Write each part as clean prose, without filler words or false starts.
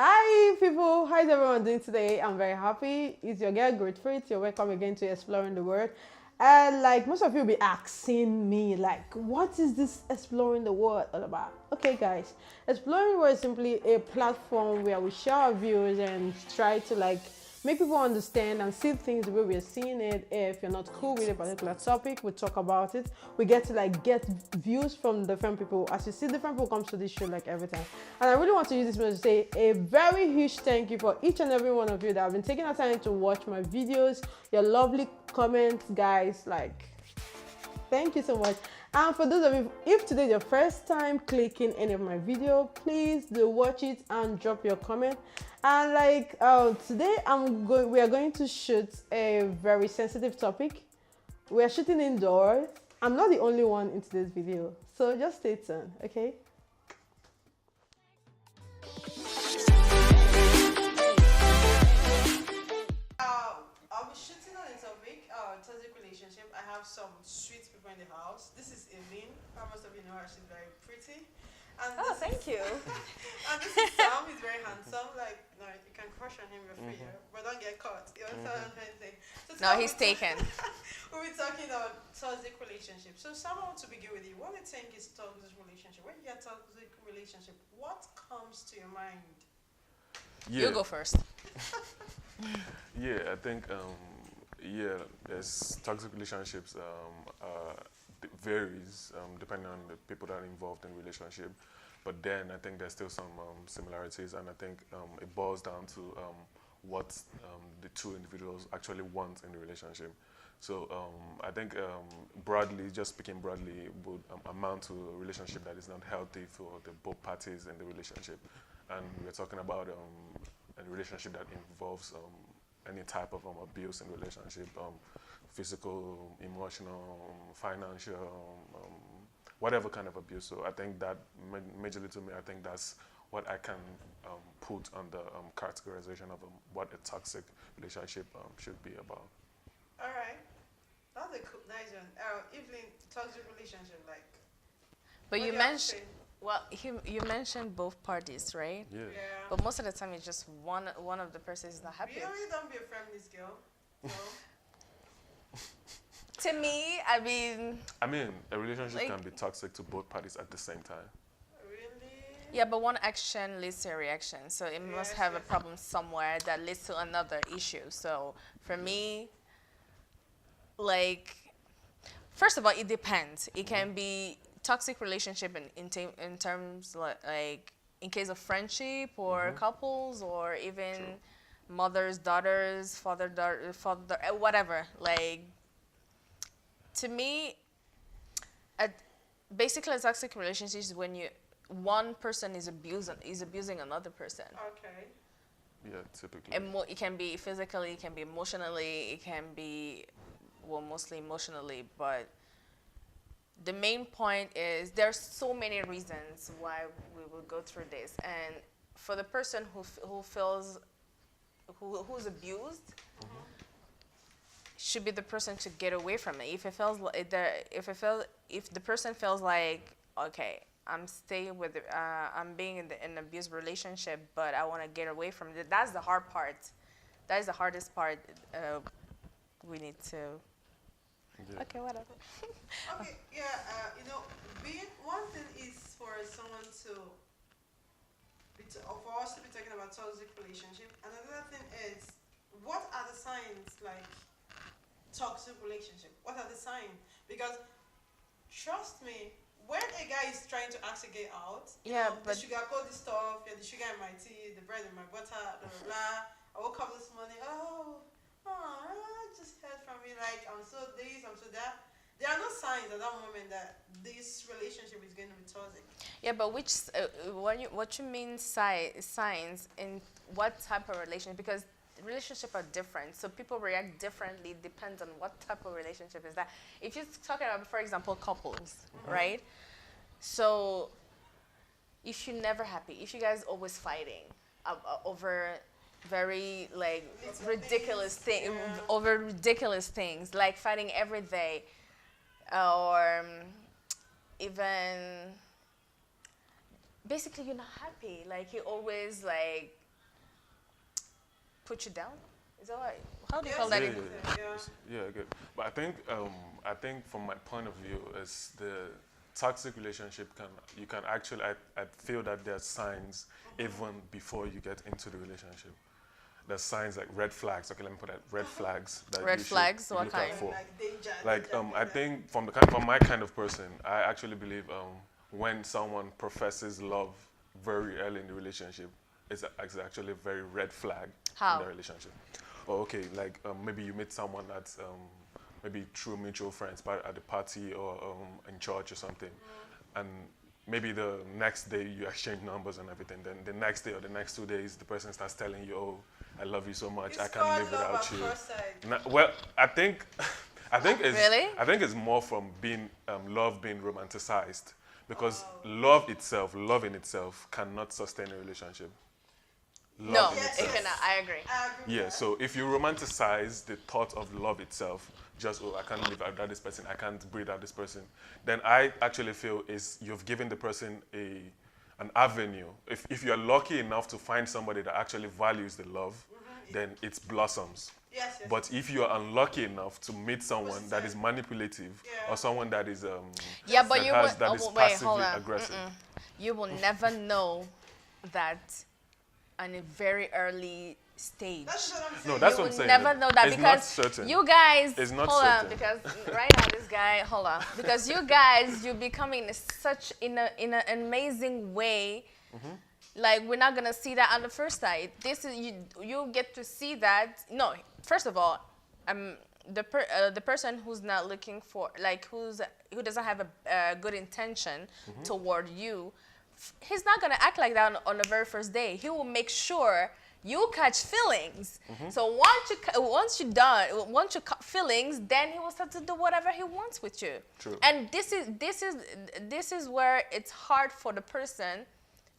Hi people, how's everyone doing today? I'm very happy. It's your girl Great Fruit. You're welcome again to Exploring the World. And like most of you will be asking me, like, what is this Exploring the World all about? Okay, guys, Exploring the World is simply a platform where we share our views and try to like make people understand and see things the way we're seeing it. If you're not cool with a particular topic, we talk about it. We get to like get views from different people. As you see, different people come to this show like every time. And I really want to use this moment to say a very huge thank you for each and every one of you that have been taking the time to watch my videos, your lovely comments, guys. Like, thank you so much. And for those of you, if today is your first time clicking any of my video, please do watch it and drop your comment. And like today we are going to shoot a very sensitive topic. We are shooting indoors. I'm not the only one in today's video, so just stay tuned, okay? I'll be shooting on a topic, toxic relationship. I have some sweet people in the house. This is Eileen. Most of you know her. She's very pretty. And thank you. And this is Sam. He's very handsome. Like, no, you can crush on him. You're free, but don't get caught. You understand what I'm trying to say? So No, he's taken. We'll be talking about toxic relationships. So, Sam, I want to begin with you. What do you think is toxic relationship? When you get toxic relationship, what comes to your mind? You go first. Yeah, I think there's toxic relationships varies depending on the people that are involved in relationship, but then I think there's still some similarities, and I think it boils down to what the two individuals actually want in the relationship. So I think broadly, just speaking broadly, would amount to a relationship that is not healthy for the both parties in the relationship, and we're talking about a relationship that involves any type of abuse in relationship, physical, emotional, financial, whatever kind of abuse. So I think that majorly to me, I think that's what I can put on the categorization of what a toxic relationship should be about. All right, that's a cool, nice one. Evelyn, toxic relationship, like. But you mentioned, well, you mentioned both parties, right? Yeah. But most of the time, it's just one of the persons is not happy. Really, don't be a feminist girl. No. To me, I mean, a relationship like, can be toxic to both parties at the same time. Really? yeah, but one action leads to a reaction, so it must have a problem somewhere that leads to another issue. So for me, like, first of all, it depends. It can be toxic relationship in terms like in case of friendship or couples, or even mothers, daughters, father, whatever. Like, to me, basically a toxic relationship is when one person is abusing another person. Okay. Yeah, typically. It can be physically, it can be emotionally, it can be, well, mostly emotionally, but the main point is there's so many reasons why we will go through this, and for the person who's abused, should be the person to get away from it. If the person feels like, okay, I'm staying with, I'm being in an abusive relationship, but I want to get away from it. That's the hard part. That is the hardest part. We need to. Yeah. Okay, whatever. Okay, yeah, being one thing is for someone for us to be talking about toxic relationship. Another thing is, what are the signs like toxic relationship? What are the signs? Because trust me, when a guy is trying to ask a girl out, But the sugarcoat the stuff, the sugar in my tea, the bread in my butter, blah blah blah. I woke up this morning, I just heard from me, like, I'm so this, I'm so that. There are no signs at that moment that this relationship is going to be toxic. yeah, but what you mean signs in what type of relationship? Because relationships are different, so people react differently. Depends on what type of relationship is that. If you're talking about, for example, couples, right? So if you're never happy, if you guys always fighting over very like ridiculous things, over ridiculous things, like fighting every day, or even basically you're not happy, like you always like put you down. Is that right? How do you Yes. call that? Yeah, in- yeah, good. But I think from my point of view, is the toxic relationship you can actually, I feel that there are signs even before you get into the relationship. There's signs like red flags. Okay, let me put that red flags that Red you should flags? What look out kind? for. Like danger. Like danger, I danger. think from my kind of person, I actually believe when someone professes love very early in the relationship, it's actually a very red flag How? in the relationship. Or okay, like maybe you meet someone that's maybe through mutual friends, but at the party or in church or something, and maybe the next day you exchange numbers and everything. Then the next day or the next 2 days, the person starts telling you, "Oh, I love you so much. It's I can't called live love without at you." first sight. Well, I think, Really? I think it's more from being love being romanticized, because love in itself, cannot sustain a relationship. No, Love in Yes, it itself. yes. cannot. I agree. I agree with Yeah. that. So if you romanticize the thought of love itself, just I can't live without this person, I can't breathe out this person, then I actually feel is you've given the person an avenue. If you're lucky enough to find somebody that actually values the love, then it blossoms. Yes, yes. But if you are unlucky enough to meet someone that is manipulative, Yeah. or someone that is Yeah, but that you has, would. that Oh, is wait, passively hold on. aggressive. You will never know that on a very early stage. That's what I'm saying. No, that's You what I'm will saying. never know that It's because not certain. you guys. It's not hold on, certain. because right now this guy. Hold on, because you guys, you becoming such in an amazing way. Like we're not gonna see that on the first sight. This is you get to see that. No, first of all, the person who's not looking for, like who doesn't have a good intention toward you, he's not gonna act like that on the very first day. He will make sure you catch feelings. So once you caught feelings, then he will start to do whatever he wants with you. True. And this is where it's hard for the person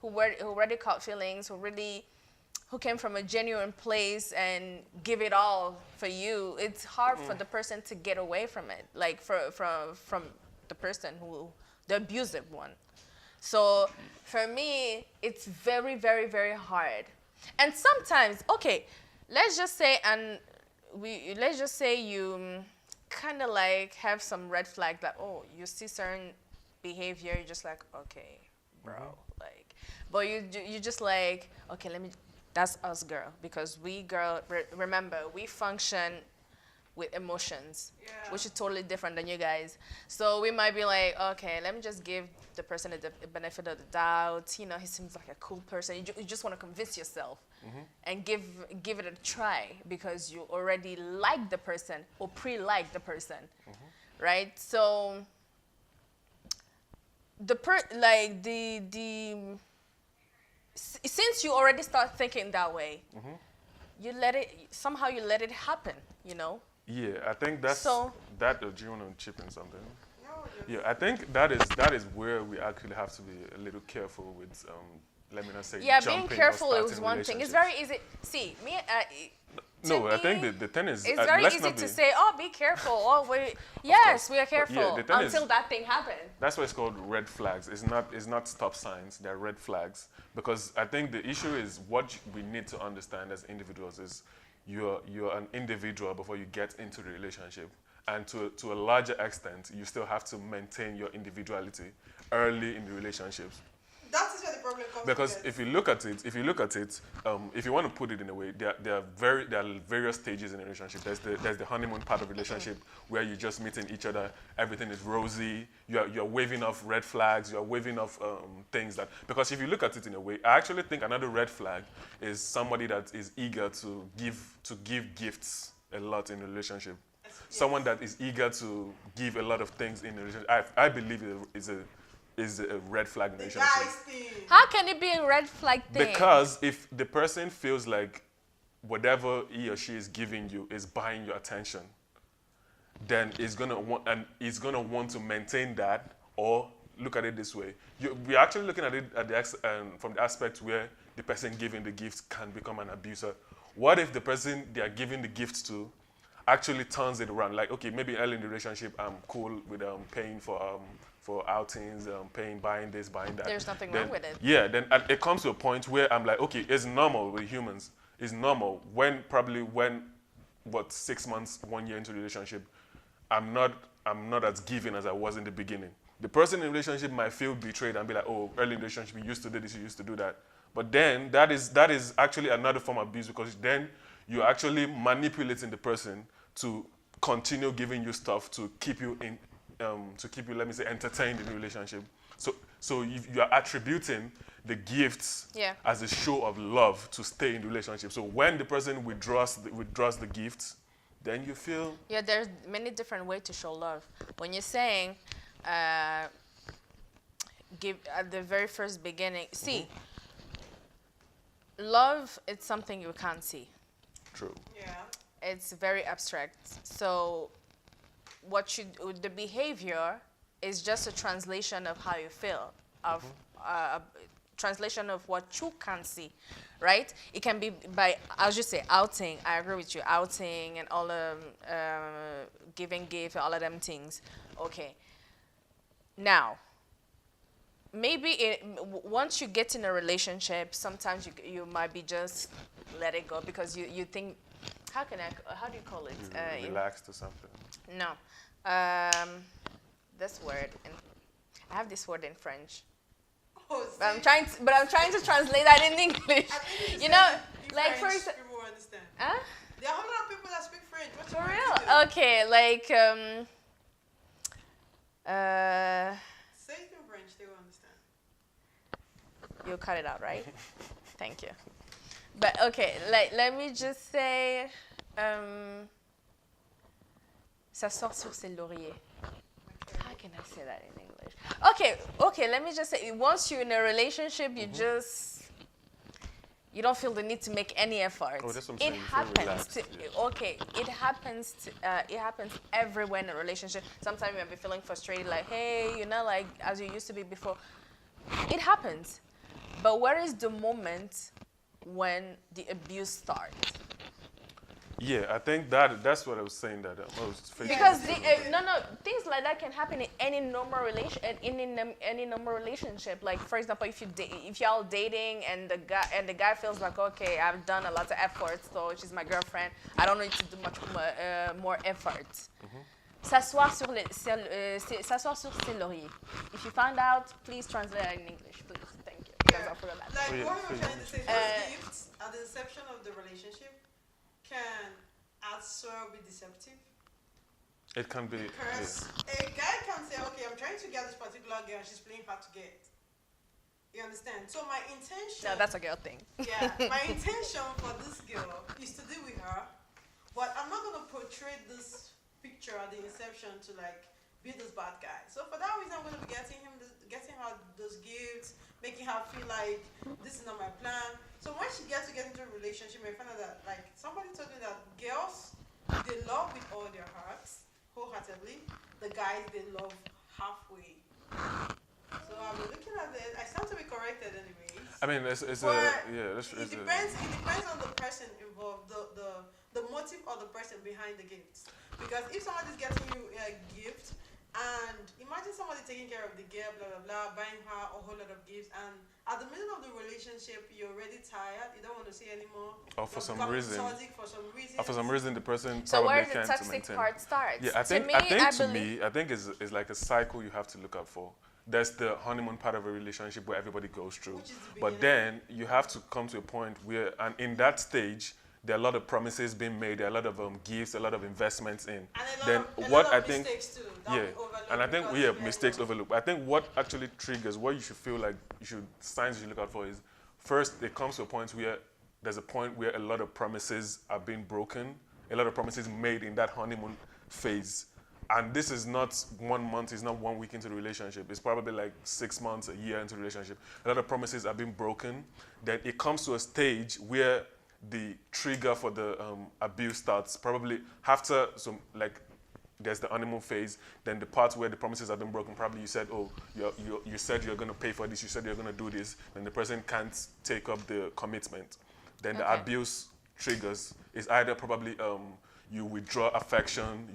who already caught feelings, who came from a genuine place and give it all for you. It's hard for the person to get away from it, like from the person the abusive one. So for me, it's very, very, very hard. And sometimes, okay, let's just say you kind of like have some red flag that, oh, you see certain behavior, you're just like, okay, bro, like, but you just like, okay, that's us, girl, because remember, we function with emotions, which is totally different than you guys. So we might be like, okay, let me just give the person the benefit of the doubt. You know, he seems like a cool person. You just want to convince yourself and give it a try because you already like the person or pre-like the person, right? So since you already start thinking that way, you let it happen, you know? Yeah, I think that's So- that. Do you want to chip in something? No, just- Yeah, I think that is where we actually have to be a little careful with. Let me not say Yeah, jumping being or careful is starting one thing. It's relationships. very easy. See, No, to I think me, the thing is, it's very let's easy not to be, say, oh, be careful. Oh, yes, we are But yeah, careful the thing is- until that thing happens. That's why it's called red flags. It's not stop signs. They're red flags, because I think the issue is what we need to understand as individuals is you're an individual before you get into the relationship, and to a larger extent, you still have to maintain your individuality early in the relationships. That is where the problem comes. Because in. if you look at it, if you want to put it in a way, there are various stages in a relationship. There's the honeymoon part of relationship where you're just meeting each other, everything is rosy. You're waving off red flags. You're waving off things that, because if you look at it in a way, I actually think another red flag is somebody that is eager to give gifts a lot in a relationship. Yes. Someone that is eager to give a lot of things in a relationship. I believe is a red flag in a The relationship. guys thing. How can it be a red flag thing? Because if the person feels like whatever he or she is giving you is buying your attention, then he's gonna want to maintain that. Or look at it this way: we're actually looking at it from the aspect where the person giving the gifts can become an abuser. What if the person they are giving the gifts to actually turns it around? Like, okay, maybe early in the relationship, I'm cool with paying for outings, buying this, buying that. There's nothing Then- wrong with it. Yeah, then it comes to a point where I'm like, okay, it's normal with humans. is normal. When 6 months, 1 year into the relationship, I'm not as giving as I was in the beginning. The person in the relationship might feel betrayed and be like, oh, early in the relationship you used to do this, you used to do that. But then that is actually another form of abuse, because then you're actually manipulating the person to continue giving you stuff to keep you let me say, entertained in the relationship. So you are attributing the gifts as a show of love to stay in the relationship. So when the person withdraws the gifts, then you feel... Yeah, there's many different ways to show love. When you're saying, give at the very first beginning, see, love, it's something you can't see. True. Yeah. It's very abstract. So the behavior is just a translation of how you feel, of a translation of what you can see, right? It can be by, I'll just say outing. I agree with you, outing and all the giving gift, all of them things. Okay. Now, maybe once you get in a relationship, sometimes you might be just let it go because you think, how do you call it? Relaxed or something. No. This word, I have this word in French. Oh, But I'm trying to translate that in English. You know, like French, first. people will understand. Huh? There are a lot of people that speak French. What's For wrong real? with you? Okay, like Say it in French, they will understand. you cut it out, right? Thank you. But okay, like let me just say, s'asseoir sur ses lauriers. How can I say that in English? Okay, let me just say, once you're in a relationship, you don't feel the need to make any effort. Oh, that's what I'm saying. It You feel happens. relaxed, It happens. It happens everywhere in a relationship. Sometimes you might be feeling frustrated, like, hey, like as you used to be before. It happens, but where is the moment when the abuse starts? Yeah, I think that's what I was saying, that I was facing. Because things like that can happen in any normal any normal relationship. Like for example, if y'all dating and the guy feels like, okay, I've done a lot of effort, so she's my girlfriend, I don't need to do much more effort. S'asseoir sur ses lauriers. If you find out, please translate that in English, please. Thank you. Because I forgot that. Like Oh, yeah. what we were trying to say, those gifts at the inception of the relationship can also be deceptive. It can be. Because a guy can say, okay, I'm trying to get this particular girl, she's playing hard to get. You understand? So my intention... No, that's a girl thing. Yeah, my intention for this girl is to deal with her, but I'm not going to portray this picture at the inception to like be this bad guy. So for that reason, I'm going to be getting her those gifts, making her feel like this is not my plan. So when she gets into a relationship, I find out that like somebody told me that girls, they love with all their hearts, wholeheartedly. The guys, they love halfway. So I've been looking at it. I stand to be corrected anyways. I mean, it depends on the person involved, the motive of the person behind the gifts. Because if somebody's getting you a gift, and imagine somebody taking care of the girl, blah blah blah, buying her a whole lot of gifts, and at the middle of the relationship, you're already tired, you don't want to see anymore. Or for some reason, the person so probably where can't the toxic part starts. Yeah, I think it's a cycle you have to look out for. There's the honeymoon part of a relationship where everybody goes through, but then you have to come to a point where, and in that stage, there are a lot of promises being made, there are a lot of gifts, a lot of investments in. And mistakes too. Mistakes overlooked. I think what actually triggers, what you should feel like signs you should look out for is, first, it comes to a point where there's a point where a lot of promises are being broken, a lot of promises made in that honeymoon phase. And this is not 1 month, it's not 1 week into the relationship. It's probably like 6 months, a year into the relationship. A lot of promises are being broken. Then it comes to a stage where the trigger for the abuse starts, probably after there's the honeymoon phase, then the part where the promises have been broken, probably you said, oh, you said you're going to pay for this, you said you're going to do this, then the person can't take up the commitment. Then the abuse triggers is either probably you withdraw affection,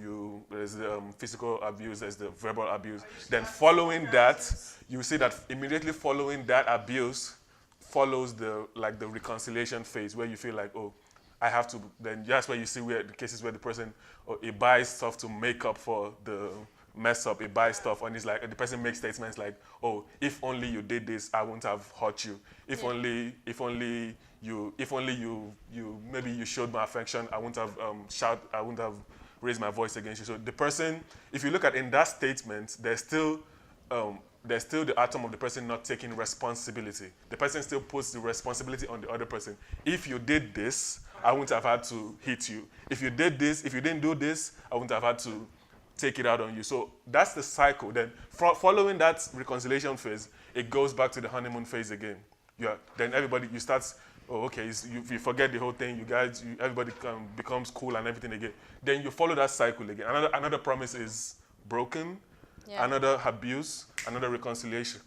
there's the physical abuse, there's the verbal abuse. Then following that, you see that immediately following that abuse, follows the reconciliation phase where you feel like, oh, I have to. Then that's where you see where the cases where the person, oh, he buys stuff to make up for the mess up. He buys stuff and it's like the person makes statements like, oh, if only you did this, I wouldn't have hurt you. If only you maybe you showed my affection, I wouldn't have I wouldn't have raised my voice against you. So the person, if you look at in that statement, there's still the atom of the person not taking responsibility. The person still puts the responsibility on the other person. If you did this, I wouldn't have had to hit you. If you did this, if you didn't do this, I wouldn't have had to take it out on you. So that's the cycle. Then following that reconciliation phase, it goes back to the honeymoon phase again. Then everybody, you start, oh, okay, you forget the whole thing. You guys, everybody becomes cool and everything again. Then you follow that cycle again. Another promise is broken. Yeah. Another abuse, another reconciliation,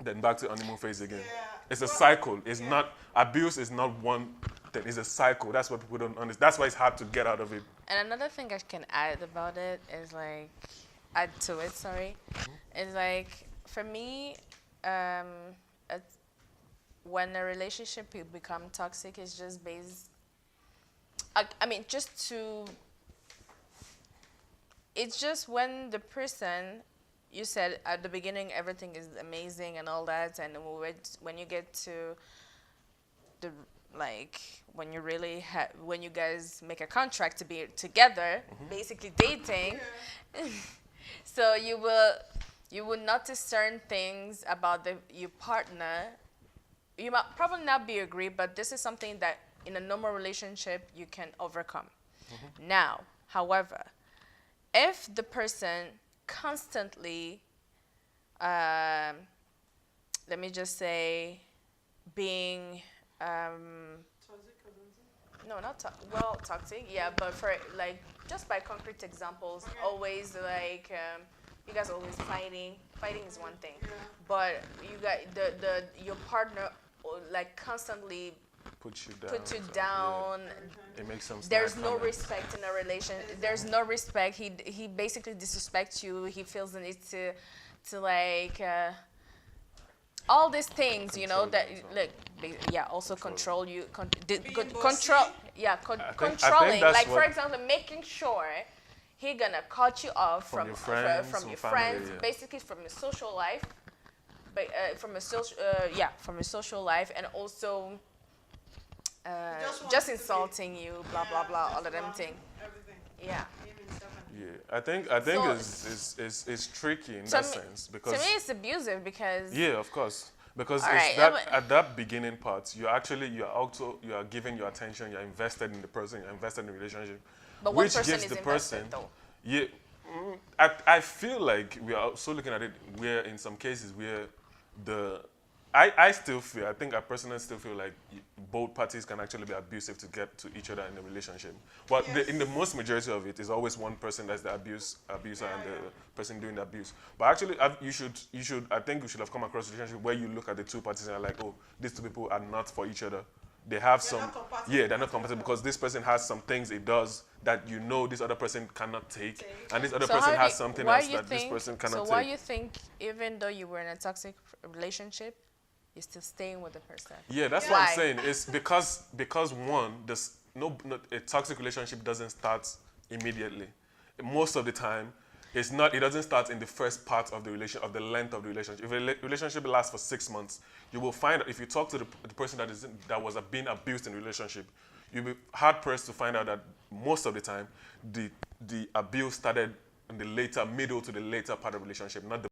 then back to honeymoon phase again. Yeah. It's a cycle. It's not, abuse is not one thing. It's a cycle. That's what people don't understand. That's why it's hard to get out of it. And another thing I can add about it is like, add to it, sorry, is like, for me, when a relationship will become toxic, it's just based, it's just when the person, you said at the beginning everything is amazing and all that, and when you get to the when you really when you guys make a contract to be together, basically dating, so you will notice certain things about your partner. You might probably not be agree, but this is something that in a normal relationship you can overcome. Now, however, if the person constantly, let me just say, being, no, not toxic, yeah, but for like, just by concrete examples, always like, you guys are always fighting. Fighting is one thing, but you got your partner like constantly put you down. It makes some. There's no respect in a relation. There's no respect. He basically disrespects you. He feels the need to like all these things, you know, that also control you. Controlling. Like for example, making sure he gonna cut you off from your friends, basically from your social life, but from your social life, and also just insulting you, blah blah blah, all of them things. Yeah. Yeah, I think it's tricky in that sense because to me it's abusive because of course, because it's that at that beginning part you are giving your attention, you're invested in the person, you're invested in the relationship, but which gives the person though. Yeah, I feel like we are also looking at it where in some cases where I personally still feel like both parties can actually be abusive to get to each other in a relationship. But in the most majority of it is always one person that's the abuser and the person doing the abuse. But actually, I think we should have come across a relationship where you look at the two parties and are like, oh, these two people are not for each other. They have they're not compatible because this person has some things it does that you know this other person cannot take, and this other person has something else that this person cannot take. So why you think even though you were in a toxic relationship, you're still staying with the person? Yeah, that's what I'm saying. It's because one, a toxic relationship doesn't start immediately. Most of the time, it doesn't start in the first part of the the length of the relationship. If a relationship lasts for 6 months, you will find that if you talk to the person that was being abused in the relationship, you'll be hard pressed to find out that most of the time the abuse started in the middle to the later part of the relationship, not the